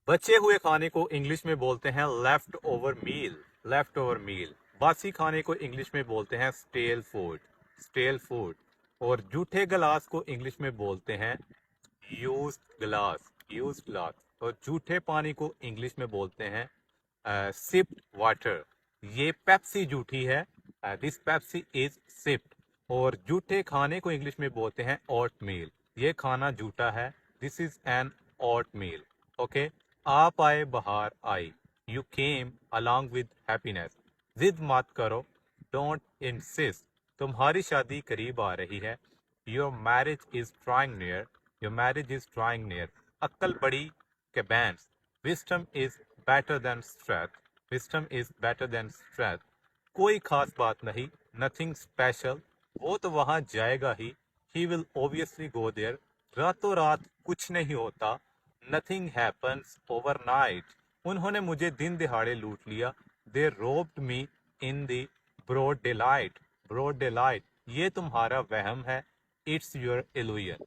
बचे हुए खाने को इंग्लिश में बोलते हैं लेफ्ट ओवर मील। लेफ्ट ओवर मील। बासी खाने को इंग्लिश में बोलते हैं स्टेल फूड। Stele food. और जूठे गिलास को इंग्लिश में बोलते हैं यूज्ड गिलास। यूज्ड गिलास। और जूठे पानी को इंग्लिश में बोलते हैं सिप्ड वाटर। ये पेप्सी जूठी है। This Pepsi is sipped. और जूठे खाने को इंग्लिश में बोलते हैं ओट मील। ये खाना जूठा है। This is an oat meal. Okay. आप आए बहार आई। You came along with happiness. जिद मत करो। Don't insist. तुम्हारी शादी करीब आ रही है। Your marriage is drawing near. Your marriage is drawing near. अक्ल बड़ी के बैंड्स। Wisdom is better than strength. Wisdom is better than strength. कोई खास बात नहीं। Nothing special. वो तो वहां जाएगा ही। He will obviously go there. रातों रात कुछ नहीं होता। Nothing happens overnight. उन्होंने मुझे दिन दिहाड़े लूट लिया। They robbed me in the broad daylight. Broad daylight. ये तुम्हारा वहम है। It's your illusion.